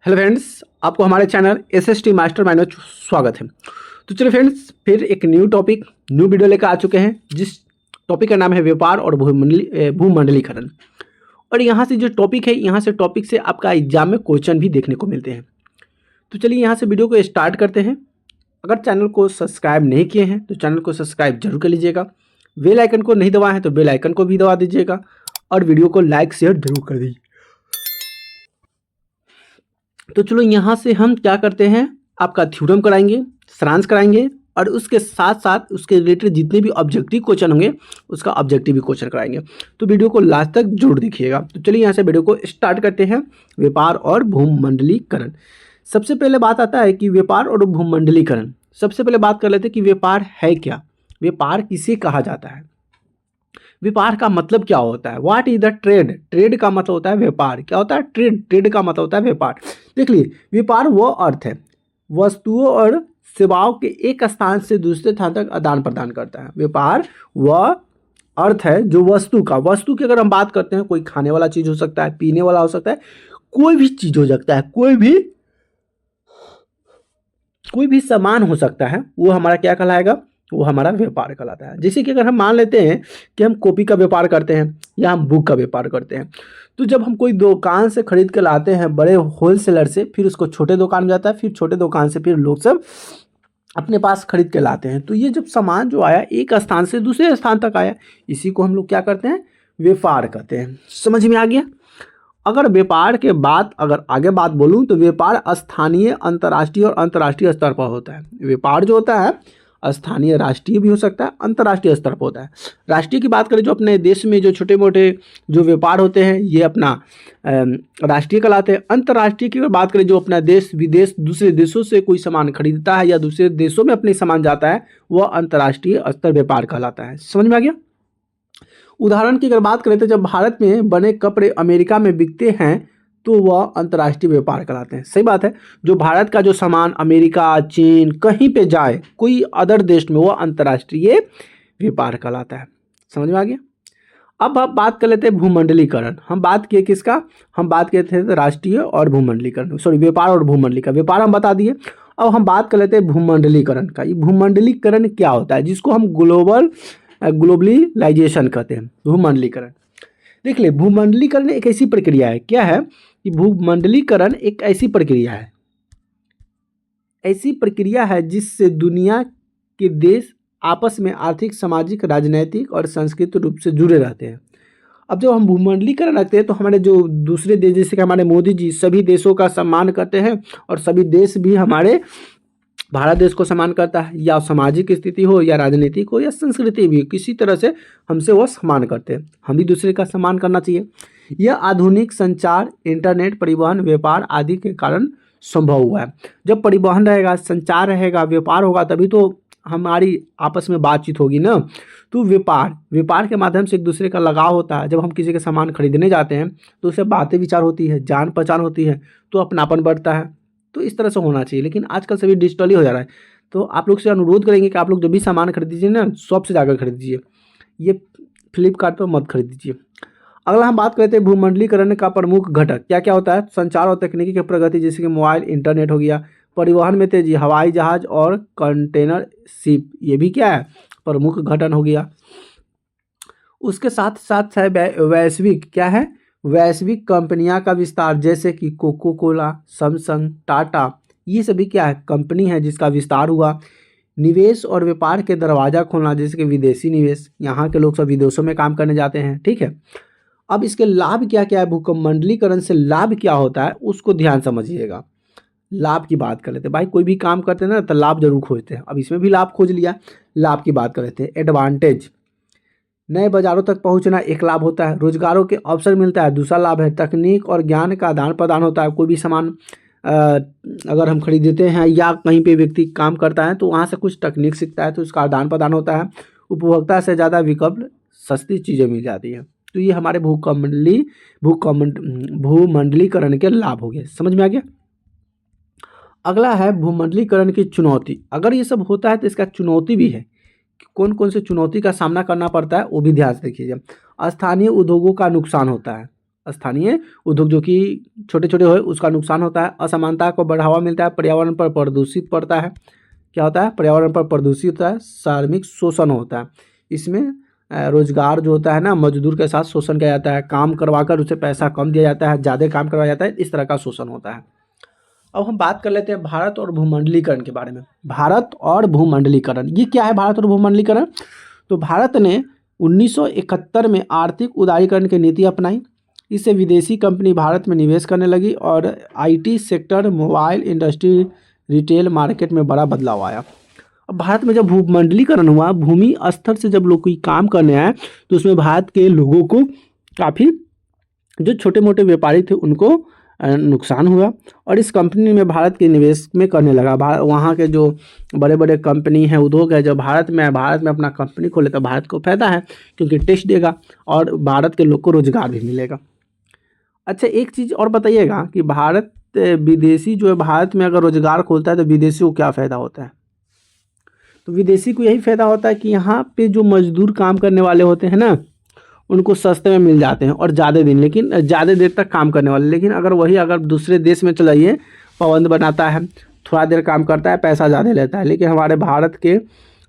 Hello friends, आपको हमारे channel SST mastermind में स्वागत है। तो चलिए फ्रेंड्स, फिर एक न्यू टॉपिक न्यू वीडियो लेकर आ चुके हैं, जिस टॉपिक का नाम है व्यापार और भूमंडलीकरण। और यहाँ से जो टॉपिक है, यहाँ से टॉपिक से आपका एग्जाम में क्वेश्चन भी देखने को मिलते हैं। तो चलिए यहाँ से वीडियो को स्टार्ट करते हैं। अगर चैनल को सब्सक्राइब नहीं किए हैं तो चैनल को सब्सक्राइब जरूर कर लीजिएगा। बेल आइकन को नहीं दबाए हैं तो बेल आइकन को भी दबा दीजिएगा और वीडियो को लाइक शेयर जरूर कर दीजिए। तो चलो यहाँ से हम क्या करते हैं, आपका थ्योरम कराएंगे, सारांश कराएंगे और उसके साथ साथ उसके रिलेटेड जितने भी ऑब्जेक्टिव क्वेश्चन होंगे उसका ऑब्जेक्टिव भी क्वेश्चन कराएंगे। तो वीडियो को लास्ट तक जरूर देखिएगा। तो चलिए यहाँ से वीडियो को स्टार्ट करते हैं। व्यापार और भूमंडलीकरण। सबसे पहले बात आता है कि व्यापार और भूमंडलीकरण। सबसे पहले बात कर लेते हैं कि व्यापार है क्या, व्यापार किसे कहा जाता है, व्यापार का मतलब क्या होता है। What is the trade. Trade का मतलब होता है व्यापार। क्या होता है ट्रेड। ट्रेड का मतलब होता है व्यापार। देख लीजिए, व्यापार वो अर्थ है वस्तुओं और सेवाओं के एक स्थान से दूसरे स्थान तक आदान प्रदान करता है। व्यापार वह अर्थ है जो वस्तु की अगर हम बात करते हैं, कोई खाने वाला चीज हो सकता है, पीने वाला हो सकता है, कोई भी चीज हो सकता है, कोई भी सामान हो सकता है, वो हमारा क्या कहलाएगा, वो हमारा व्यापार कहलाता है। जैसे कि अगर हम मान लेते हैं कि हम कॉपी का व्यापार करते हैं या हम बुक का व्यापार करते हैं, तो जब हम कोई दुकान से खरीद के लाते हैं बड़े होलसेलर से, फिर उसको छोटे दुकान में जाता है, फिर छोटे दुकान से फिर लोग सब अपने पास खरीद के लाते हैं। तो ये जब सामान जो आया एक स्थान से दूसरे स्थान तक आया, इसी को हम लोग क्या करते हैं, व्यापार कहते हैं। समझ में आ गया। अगर व्यापार के बाद अगर आगे बात बोलूँ तो व्यापार स्थानीय, अंतर्राष्ट्रीय और अंतर्राष्ट्रीय स्तर पर होता है। व्यापार जो होता है स्थानीय, राष्ट्रीय भी हो सकता है, अंतर्राष्ट्रीय स्तर पर होता है। राष्ट्रीय की बात करें, जो अपने देश में जो छोटे मोटे जो व्यापार होते हैं ये अपना राष्ट्रीय कहलाते हैं। अंतर्राष्ट्रीय की अगर बात करें, जो अपना देश विदेश दूसरे देशों से कोई सामान खरीदता है या दूसरे देशों में अपने सामान जाता है, वह अंतर्राष्ट्रीय स्तर व्यापार कहलाता है। समझ में आ गया। उदाहरण की अगर बात करें तो जब भारत में बने कपड़े अमेरिका में बिकते हैं तो वह अंतर्राष्ट्रीय व्यापार कहलाते हैं। सही बात है। जो भारत का जो सामान अमेरिका, चीन कहीं पे जाए, कोई अदर देश में, वह अंतर्राष्ट्रीय व्यापार कहलाता है। समझ में आ गया। अब आप बात कर लेते हैं भूमंडलीकरण। हम बात किए किसका, हम बात किए थे राष्ट्रीय और भूमंडलीकरण, सॉरी व्यापार और भूमंडलीकरण। व्यापार हम बता दिए। अब हम बात कर लेते हैं भूमंडलीकरण का। ये भूमंडलीकरण क्या होता है, जिसको हम ग्लोबलाइजेशन कहते हैं, भूमंडलीकरण। देख ले, भूमंडलीकरण एक ऐसी प्रक्रिया है, क्या है कि भूमंडलीकरण एक ऐसी प्रक्रिया है जिससे दुनिया के देश आपस में आर्थिक, सामाजिक, राजनीतिक और सांस्कृतिक रूप से जुड़े रहते हैं। अब जब हम भूमंडलीकरण रखते हैं तो हमारे जो दूसरे देश, जैसे कि हमारे मोदी जी सभी देशों का सम्मान करते हैं और सभी देश भी हमारे भारत देश को सम्मान करता है, या सामाजिक स्थिति हो या राजनीतिक हो या संस्कृति भी, किसी तरह से हमसे वो सम्मान करते हैं। हम भी दूसरे का सम्मान करना चाहिए। यह आधुनिक संचार, इंटरनेट, परिवहन, व्यापार आदि के कारण संभव हुआ है। जब परिवहन रहेगा, संचार रहेगा, व्यापार होगा, तभी तो हमारी आपस में बातचीत होगी ना। तो व्यापार के माध्यम से एक दूसरे का लगाव होता है। जब हम किसी के सामान खरीदने जाते हैं तो उससे बातें विचार होती है, जान पहचान होती है, तो अपनापन बढ़ता है। तो इस तरह से होना चाहिए। लेकिन आजकल सभी डिजिटली हो जा रहा है। तो आप लोग से अनुरोध करेंगे कि आप लोग जब भी सामान खरीदीजिए ना, शॉप से जाकर खरीदीजिए, ये फ्लिपकार्ट पर मत खरीदीजिए। अगला हम बात करते हैं भूमंडलीकरण का प्रमुख घटक क्या क्या होता है। संचार और तकनीकी की प्रगति, जैसे कि मोबाइल, इंटरनेट हो गया। परिवहन में तेजी, हवाई जहाज और कंटेनर शिप, ये भी क्या है, प्रमुख घटक हो गया। उसके साथ साथ है वैश्विक, क्या है, वैश्विक कंपनियां का विस्तार, जैसे कि कोको कोला, सैमसंग, टाटा, ये सभी क्या है, कंपनी है जिसका विस्तार हुआ। निवेश और व्यापार के दरवाजा खोलना, जैसे कि विदेशी निवेश, यहाँ के लोग सब विदेशों में काम करने जाते हैं। ठीक है। अब इसके लाभ क्या क्या है, भूमंडलीकरण से लाभ क्या होता है उसको ध्यान समझिएगा। लाभ की बात कर लेते हैं। भाई कोई भी काम करते हैं ना तो लाभ जरूर खोजते हैं। अब इसमें भी लाभ खोज लिया। लाभ की बात कर लेते हैं। एडवांटेज, नए बाजारों तक पहुंचना एक लाभ होता है। रोजगारों के अवसर मिलता है, दूसरा लाभ है। तकनीक और ज्ञान का आदान प्रदान होता है। कोई भी सामान अगर हम खरीदते हैं या कहीं पे व्यक्ति काम करता है तो वहाँ से कुछ तकनीक सीखता है तो उसका आदान प्रदान होता है। उपभोक्ता से ज़्यादा विकल्प, सस्ती चीज़ें मिल जाती हैं। तो ये हमारे भूमंडलीकरण के लाभ हो गए। समझ में आ गया। अगला है भूमंडलीकरण की चुनौती। अगर ये सब होता है तो इसका चुनौती भी है। कौन कौन से चुनौती का सामना करना पड़ता है वो भी ध्यान से देखिए। स्थानीय उद्योगों का नुकसान होता है। स्थानीय उद्योग जो कि छोटे छोटे हो उसका नुकसान होता है। असमानता को बढ़ावा मिलता है, पर्यावरण पर प्रदूषित पड़ता है। क्या होता है? पर्यावरण पर प्रदूषित होता है, सार्वजनिक शोषण होता है। इसमें रोजगार जो होता है ना, मजदूर के साथ शोषण किया जाता है, काम करवाकर उसे पैसा कम दिया जाता है, ज़्यादा काम करवाया जाता है, इस तरह का शोषण होता है। अब हम बात कर लेते हैं भारत और भूमंडलीकरण के बारे में। भारत और भूमंडलीकरण, ये क्या है भारत और भूमंडलीकरण? तो भारत ने 1971 में आर्थिक उदारीकरण की नीति अपनाई। इससे विदेशी कंपनी भारत में निवेश करने लगी और IT sector, mobile industry, retail market में बड़ा बदलाव आया। अब भारत में जब भूमंडलीकरण हुआ, भूमि स्तर से जब लोग कोई काम करने आए तो उसमें भारत के लोगों को काफ़ी, जो छोटे मोटे व्यापारी थे उनको नुकसान हुआ और इस कंपनी में भारत के निवेश में करने लगा। वहाँ के जो बड़े बड़े कंपनी है, उद्योग है, जब भारत में अपना कंपनी खोले तो भारत को फायदा है क्योंकि टैक्स देगा और भारत के लोग को रोजगार भी मिलेगा। अच्छा, एक चीज़ और बताइएगा कि भारत विदेशी जो है, भारत में अगर रोजगार खोलता है तो विदेशियों को क्या फ़ायदा होता है? तो विदेशी को यही फ़ायदा होता है कि यहाँ पे जो मजदूर काम करने वाले होते हैं ना, उनको सस्ते में मिल जाते हैं और ज़्यादा दिन, लेकिन ज़्यादा देर तक काम करने वाले। लेकिन अगर दूसरे देश में चला जाइए, पाबंद बनाता है, थोड़ा देर काम करता है, पैसा ज़्यादा लेता है। लेकिन हमारे भारत के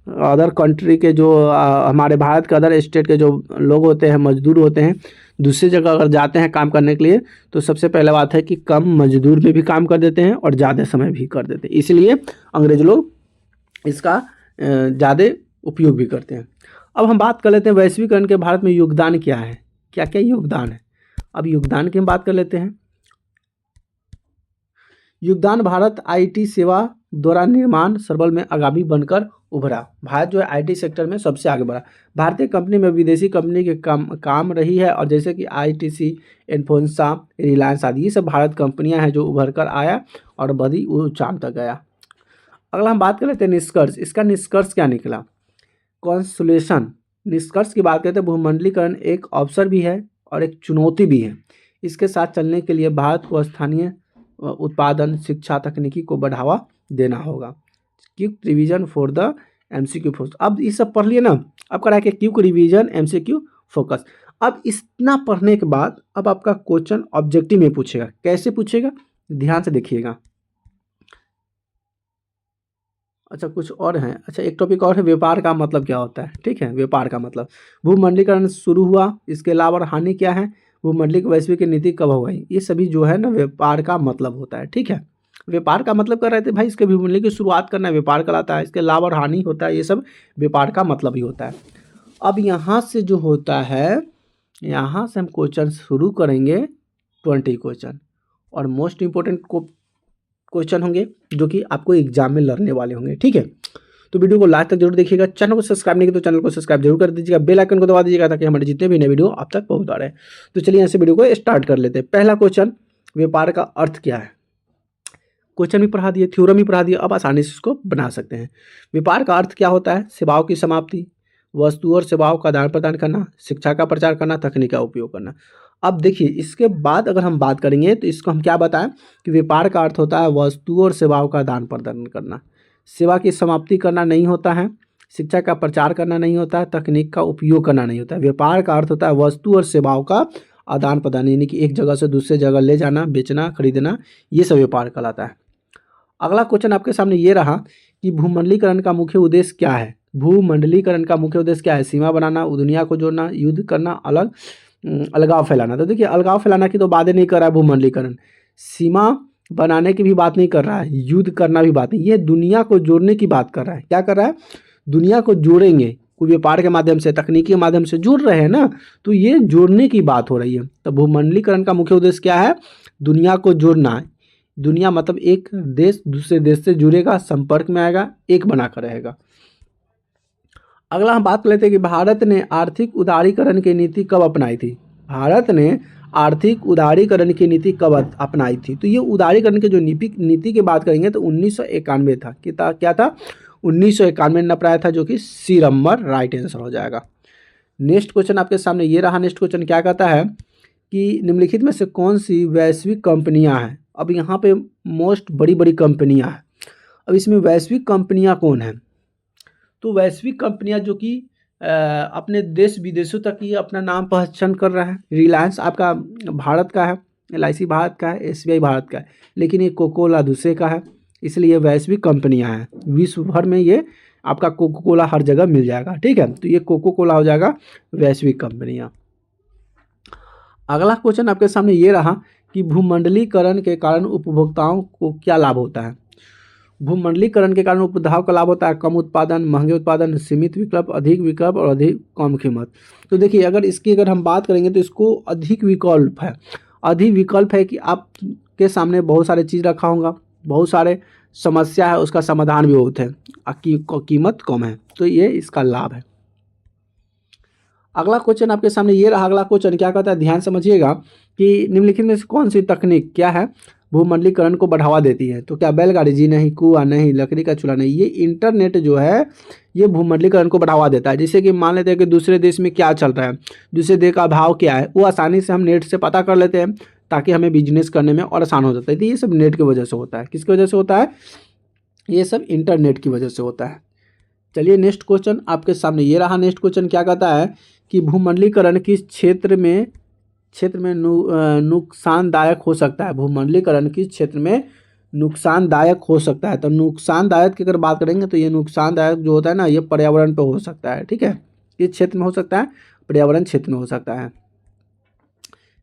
अदर कंट्री के जो हमारे भारत के अदर स्टेट के जो लोग होते हैं, मजदूर होते हैं, दूसरी जगह अगर जाते हैं काम करने के लिए तो सबसे पहले बात है कि कम मजदूर में भी काम कर देते हैं और ज़्यादा समय भी कर देते हैं। इसलिए अंग्रेज लोग इसका ज़्यादा उपयोग भी करते हैं। अब हम बात कर लेते हैं वैश्वीकरण के भारत में योगदान क्या है, क्या क्या योगदान है। अब योगदान की हम बात कर लेते हैं। योगदान, भारत आईटी सेवा द्वारा निर्माण सर्वल में आगामी बनकर उभरा। भारत जो है आईटी सेक्टर में सबसे आगे बढ़ा। भारतीय कंपनी में विदेशी कंपनी के काम रही है और जैसे कि आईटीसी, इन्फोसिस, रिलायंस आदि, ये सब भारत कंपनियां हैं जो उभर कर आया और बड़ी ऊंचाई तक गया। अगला हम बात कर लेते हैं निष्कर्ष। इसका निष्कर्ष क्या निकला? कॉन्सुलेशन। निष्कर्ष की बात करते हैं, भूमंडलीकरण एक अवसर भी है और एक चुनौती भी है। इसके साथ चलने के लिए भारत को स्थानीय उत्पादन, शिक्षा, तकनीकी को बढ़ावा देना होगा। Quick revision for the MCQ focus. अब ये सब पढ़ लिए ना, अब करा के क्विक रिवीजन, एमसीक्यू फोकस। अब इतना पढ़ने के बाद अब आपका क्वेश्चन ऑब्जेक्टिव में पूछेगा। कैसे पूछेगा? ध्यान से देखिएगा। अच्छा, कुछ और है। अच्छा, एक टॉपिक और है, व्यापार का मतलब क्या होता है। ठीक है, व्यापार का मतलब, भूमंडलीकरण शुरू हुआ, इसके लाभ और हानि क्या है, भूमंडलिक वैश्विक नीति कब हो गई, ये सभी जो है ना व्यापार का मतलब होता है। ठीक है, व्यापार का मतलब कर रहे थे भाई, इसके भूमंडली की शुरुआत करना व्यापार कहलाता है, इसके लाभ और हानि होता है, ये सब व्यापार का मतलब ही होता है। अब यहाँ से जो होता है, यहाँ से हम क्वेश्चन शुरू करेंगे 20 क्वेश्चन, और मोस्ट इंपॉर्टेंट क्वेश्चन होंगे जो कि आपको एग्जाम में लड़ने वाले होंगे। ठीक है, तो वीडियो को लास्ट तक जरूर देखिएगा। चैनल को सब्सक्राइब नहीं किया तो चैनल को सब्सक्राइब जरूर कर दीजिएगा, बेल आइकन को दबा दीजिएगा ताकि हमारे जितने भी नए वीडियो आप तक पहुंच रहे हैं। तो चलिए यहाँ से वीडियो को स्टार्ट कर लेते हैं। पहला क्वेश्चन, व्यापार का अर्थ क्या है। क्वेश्चन भी पढ़ा दिए, थ्योरम भी पढ़ा दिया, अब आसानी से इसको बना सकते हैं। व्यापार का अर्थ क्या होता है? सेवाओं की समाप्ति, वस्तु और सेवाओं का आदान प्रदान करना, शिक्षा का प्रचार करना, तकनीक का उपयोग करना। अब देखिए, इसके बाद अगर हम बात करेंगे तो इसको हम क्या बताएं कि व्यापार का अर्थ होता है वस्तु और सेवाओं का आदान प्रदान करना, सेवा की समाप्ति करना नहीं होता है, शिक्षा का प्रचार करना नहीं होता है, तकनीक का उपयोग करना नहीं होता है। व्यापार का अर्थ होता है वस्तु और सेवाओं का आदान प्रदान, यानी कि एक जगह से दूसरे जगह ले जाना, बेचना, खरीदना, ये सब व्यापार कहलाता है। अगला क्वेश्चन आपके सामने ये रहा कि भूमंडलीकरण का मुख्य उद्देश्य क्या है। भूमंडलीकरण का मुख्य उद्देश्य क्या है? सीमा बनाना, दुनिया को जोड़ना, युद्ध करना, अलगाव फैलाना। तो देखिए, अलगाव फैलाना की तो बातें नहीं कर रहा है भूमंडलीकरण, सीमा बनाने की भी बात नहीं कर रहा है, युद्ध करना भी बात नहीं, ये दुनिया को जोड़ने की बात कर रहा है। क्या कर रहा है? दुनिया को जोड़ेंगे, कोई व्यापार के माध्यम से, तकनीकी के माध्यम से जुड़ रहे हैं ना, तो ये जोड़ने की बात हो रही है। तो भूमंडलीकरण का मुख्य उद्देश्य क्या है? दुनिया को जोड़ना है। दुनिया मतलब एक देश दूसरे देश से जुड़ेगा, संपर्क में आएगा, एक बनाकर रहेगा। अगला हम बात कर लेते हैं कि भारत ने आर्थिक उदारीकरण की नीति कब अपनाई थी। भारत ने आर्थिक उदारीकरण की नीति कब अपनाई थी? तो ये उदारीकरण की जो नीति की बात करेंगे तो 1991 था। क्या था? 1991 में अपनाया था, जो कि सी नंबर राइट आंसर हो जाएगा। नेक्स्ट क्वेश्चन आपके सामने ये रहा। नेक्स्ट क्वेश्चन क्या कहता है कि निम्नलिखित में से कौन सी वैश्विक कंपनियां हैं। अब यहाँ पे मोस्ट बड़ी बड़ी कंपनियां हैं। अब इसमें वैश्विक कंपनियां कौन हैं? तो वैश्विक कंपनियां जो कि अपने देश विदेशों तक ये अपना नाम पहचान कर रहा है। रिलायंस आपका भारत का है, LIC भारत का है, SBI भारत का है, लेकिन ये कोको कोला दूसरे का है, इसलिए ये वैश्विक कंपनियां हैं। विश्व भर में ये आपका कोको कोला हर जगह मिल जाएगा, ठीक है। तो ये कोको कोला हो जाएगा वैश्विक कंपनियां। अगला क्वेश्चन आपके सामने ये रहा कि भूमंडलीकरण के कारण उपभोक्ताओं को क्या लाभ होता है। भूमंडलीकरण के कारण उपभोक्ताओं का लाभ होता है कम उत्पादन, महंगे उत्पादन, सीमित विकल्प, अधिक विकल्प और अधिक कम कीमत। तो देखिए, अगर हम बात करेंगे तो इसको अधिक विकल्प है। अधिक विकल्प है कि आपके सामने बहुत सारे चीज़ रखा होगा, बहुत सारे समस्या है, उसका समाधान भी बहुत है, कीमत कम है, तो ये इसका लाभ है। अगला क्वेश्चन आपके सामने ये रहा। अगला क्वेश्चन क्या कहता है, ध्यान समझिएगा कि निम्नलिखित में से कौन सी तकनीक क्या है भूमंडलीकरण को बढ़ावा देती है। तो क्या बैलगाड़ी? जी नहीं। कुआं? नहीं। लकड़ी का चूल्हा? नहीं। ये इंटरनेट जो है ये भूमंडलीकरण को बढ़ावा देता है। जैसे कि मान लेते हैं कि दूसरे देश में क्या चल रहा है, दूसरे देश का भाव क्या है, वो आसानी से हम नेट से पता कर लेते हैं, ताकि हमें बिजनेस करने में और आसान हो जाता है। तो ये सब नेट की वजह से होता है। किसकी वजह से होता है? ये सब इंटरनेट की वजह से होता है। चलिए नेक्स्ट क्वेश्चन आपके सामने ये रहा। नेक्स्ट क्वेश्चन क्या कहता है कि भूमंडलीकरण किस क्षेत्र में नुकसानदायक हो सकता है। भूमंडलीकरण किस क्षेत्र में नुकसानदायक हो सकता है। तो नुकसानदायक की अगर बात करेंगे तो ये नुकसानदायक जो होता है ना, ये पर्यावरण पे हो सकता है, ठीक है। किस क्षेत्र में हो सकता है? पर्यावरण क्षेत्र में हो सकता है।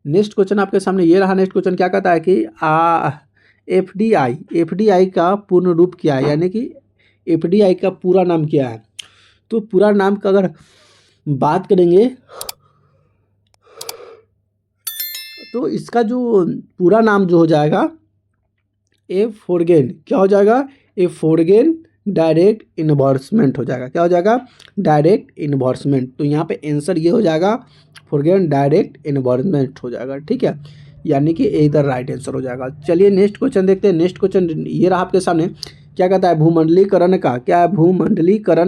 नेक्स्ट क्वेश्चन आपके सामने ये रहा। नेक्स्ट क्वेश्चन क्या कहता है कि एफडीआई का पूर्ण रूप क्या है, यानी कि एफडीआई का पूरा नाम क्या है। तो पूरा नाम का अगर बात करेंगे तो इसका जो पूरा नाम जो हो जाएगा क्या हो जाएगा? फॉरेन डायरेक्ट इन्वेस्टमेंट हो जाएगा। क्या हो जाएगा? Direct investment. तो यहाँ पे आंसर ये हो जाएगा फॉरेन डायरेक्ट इन्वेस्टमेंट हो जाएगा, ठीक है, यानी कि इधर राइट आंसर हो जाएगा। चलिए नेक्स्ट क्वेश्चन देखते हैं। नेक्स्ट क्वेश्चन ये रहा आपके सामने। क्या कहता है भूमंडलीकरण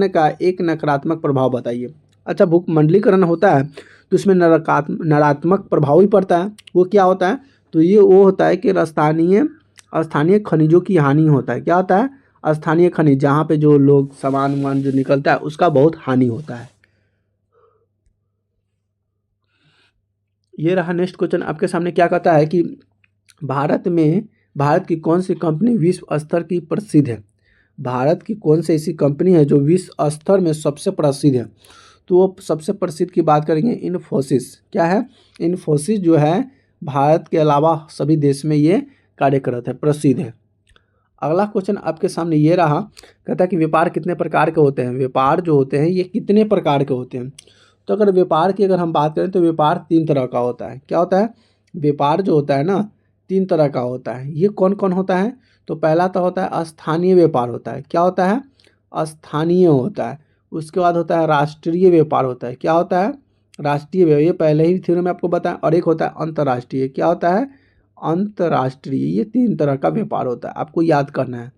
का एक नकारात्मक प्रभाव बताइए। अच्छा, भूमंडलीकरण होता है तो उसमें नकारात्मक प्रभाव ही पड़ता है। वो क्या होता है? तो ये वो होता है कि स्थानीय खनिजों की हानि होता है। क्या होता है? स्थानीय खनिज, जहाँ पे जो लोग सामान वामान जो निकलता है उसका बहुत हानि होता है। ये रहा नेक्स्ट क्वेश्चन आपके सामने। क्या कहता है कि भारत की कौन सी कंपनी विश्व स्तर की प्रसिद्ध है। भारत की कौन सी ऐसी कंपनी है जो विश्व स्तर में सबसे प्रसिद्ध है। तो वो सबसे प्रसिद्ध की बात करेंगे इन्फोसिस। क्या है? इन्फोसिस जो है भारत के अलावा सभी देश में ये कार्यरत है, प्रसिद्ध है। अगला क्वेश्चन आपके सामने ये रहा। कहता है कि व्यापार कितने प्रकार के होते हैं। व्यापार जो होते हैं ये कितने प्रकार के होते हैं। तो अगर व्यापार की हम बात करें तो व्यापार 3 तरह का होता है। क्या होता है? व्यापार जो होता है ना 3 तरह का होता है। ये कौन कौन होता है? तो पहला तो होता है स्थानीय व्यापार होता है। क्या होता है? स्थानीय होता है। उसके बाद होता है राष्ट्रीय व्यापार होता है। क्या होता है? राष्ट्रीय व्यापार, ये पहले ही थ्योरी में आपको बताया। और एक होता है अंतर्राष्ट्रीय। क्या होता है? अंतर्राष्ट्रीय। ये 3 तरह का व्यापार होता है, आपको याद करना है।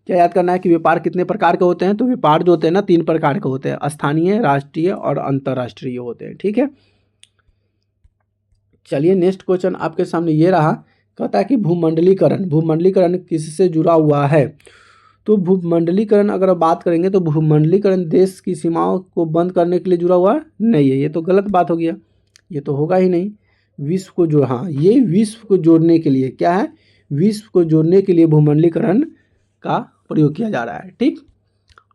क्या याद करना है कि व्यापार कितने प्रकार के होते हैं। तो व्यापार जो होते हैं ना 3 प्रकार के होते हैं, स्थानीय, राष्ट्रीय और अंतर्राष्ट्रीय होते हैं, ठीक है। चलिए नेक्स्ट क्वेश्चन आपके सामने ये रहा। कहता है कि भूमंडलीकरण किससे जुड़ा हुआ है। तो भूमंडलीकरण अगर बात करेंगे तो भूमंडलीकरण देश की सीमाओं को बंद करने के लिए जुड़ा हुआ नहीं है। ये तो गलत बात हो गया, ये तो होगा ही नहीं। विश्व को जो, हाँ, ये विश्व को जोड़ने के लिए क्या है? विश्व को जोड़ने के लिए भूमंडलीकरण का प्रयोग किया जा रहा है, ठीक।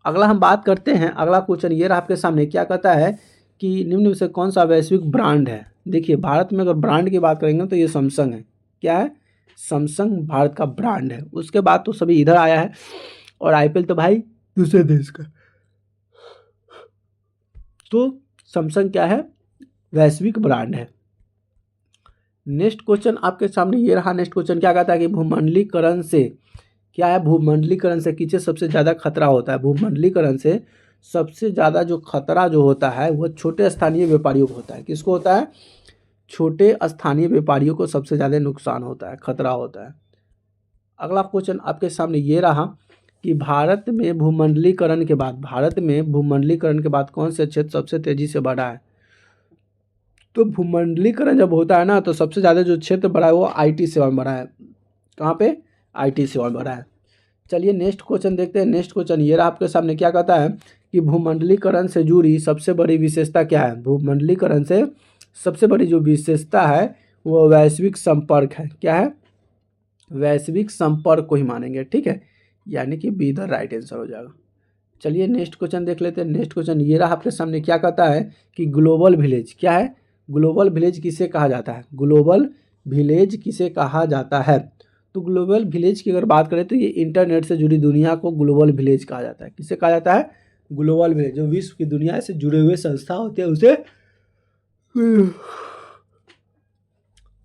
अगला हम बात करते हैं। अगला क्वेश्चन ये रहा आपके सामने। क्या कहता है कि निम्न में से कौन सा वैश्विक ब्रांड है। देखिए, भारत में अगर ब्रांड की बात करेंगे तो ये सैमसंग है। क्या है? सैमसंग भारत का ब्रांड है। उसके बाद तो सभी इधर आया है, और आईपीएल तो भाई दूसरे देश का। तो सैमसंग क्या है? वैश्विक ब्रांड है। नेक्स्ट क्वेश्चन आपके सामने ये रहा। नेक्स्ट क्वेश्चन क्या कहता है कि भूमंडलीकरण से क्या है? भूमंडलीकरण से किसे सबसे ज़्यादा खतरा होता है। भूमंडलीकरण से सबसे ज़्यादा जो खतरा जो होता है वो छोटे स्थानीय व्यापारियों को होता है। किसको होता है? छोटे स्थानीय व्यापारियों को सबसे ज़्यादा नुकसान होता है, खतरा होता है। अगला क्वेश्चन आपके सामने ये रहा कि भारत में भूमंडलीकरण के बाद कौन से क्षेत्र सबसे तेजी से बढ़ा है। तो भूमंडलीकरण जब होता है ना तो सबसे ज़्यादा जो क्षेत्र बढ़ा है वो IT सेवा में बढ़ा है। कहाँ पे? IT सेवा में बढ़ा है। चलिए नेक्स्ट क्वेश्चन देखते हैं। नेक्स्ट क्वेश्चन ये रहा आपके सामने, क्या कहता है कि भूमंडलीकरण से जुड़ी सबसे बड़ी विशेषता क्या है। भूमंडलीकरण से सबसे बड़ी जो विशेषता है वो वैश्विक संपर्क है। क्या है? वैश्विक संपर्क को ही मानेंगे, ठीक है, यानी कि बी द राइट आंसर हो जाएगा। चलिए नेक्स्ट क्वेश्चन देख लेते हैं। नेक्स्ट क्वेश्चन ये रहा आपके सामने, क्या कहता है कि ग्लोबल विलेज क्या है। ग्लोबल विलेज किसे कहा जाता है। ग्लोबल विलेज किसे कहा जाता है। तो ग्लोबल विलेज की अगर बात करें तो ये इंटरनेट से जुड़ी दुनिया को ग्लोबल विलेज कहा जाता है। किसे कहा जाता है? Global village. जो विश्व की दुनिया से जुड़े हुए संस्था होते हैं उसे।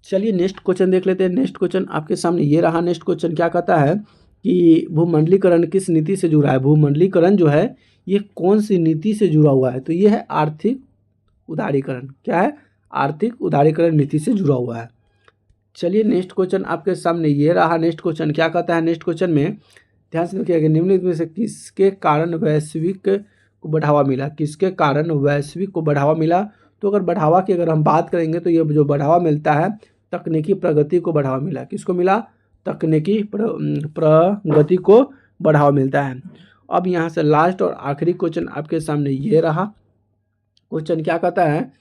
चलिए नेक्स्ट क्वेश्चन देख लेते हैं। नेक्स्ट क्वेश्चन आपके सामने ये रहा। नेक्स्ट क्वेश्चन क्या कहता है कि भूमंडलीकरण किस नीति से जुड़ा है। भूमंडलीकरण जो है ये कौन सी नीति से जुड़ा हुआ है। तो ये है आर्थिक उदारीकरण। क्या है? आर्थिक उदारीकरण नीति से जुड़ा हुआ है। चलिए नेक्स्ट क्वेश्चन आपके सामने ये रहा। नेक्स्ट क्वेश्चन क्या कहता है। नेक्स्ट क्वेश्चन में ध्यान से देखिएगा, निम्नलिखित में से किसके कारण वैश्विक को बढ़ावा मिला। किसके कारण वैश्विक को बढ़ावा मिला। तो अगर बढ़ावा की अगर हम बात करेंगे तो ये जो बढ़ावा मिलता है तकनीकी प्रगति को बढ़ावा मिला। किसको मिला? तकनीकी प्रगति को बढ़ावा मिलता है। अब यहाँ से लास्ट और आखिरी क्वेश्चन आपके सामने ये रहा। क्वेश्चन क्या कहता है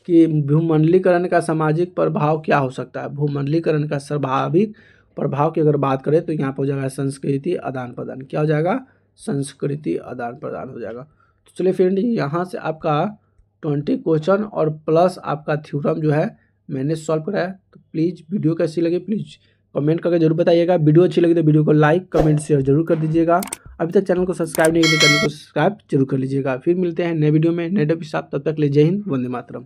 कि भूमंडलीकरण का सामाजिक प्रभाव क्या हो सकता है। भूमंडलीकरण का स्वाभाविक प्रभाव की अगर बात करें तो यहाँ पर हो जाएगा संस्कृति आदान प्रदान। क्या हो जाएगा? संस्कृति आदान प्रदान हो जाएगा। तो चलिए फ्रेंड, यहाँ से आपका 20 क्वेश्चन और प्लस आपका थ्योरम जो है मैंने सॉल्व कराया। तो प्लीज़ वीडियो कैसी लगी प्लीज़ कमेंट करके जरूर बताइएगा। वीडियो अच्छी लगी तो वीडियो को लाइक कमेंट शेयर जरूर कर दीजिएगा। अभी तक चैनल को सब्सक्राइब नहीं किया तो चैनल को सब्सक्राइब जरूर कर लीजिएगा। फिर मिलते हैं नए वीडियो में नए टॉपिक के साथ। तब तक के लिए जय हिंद, वंदे मातरम।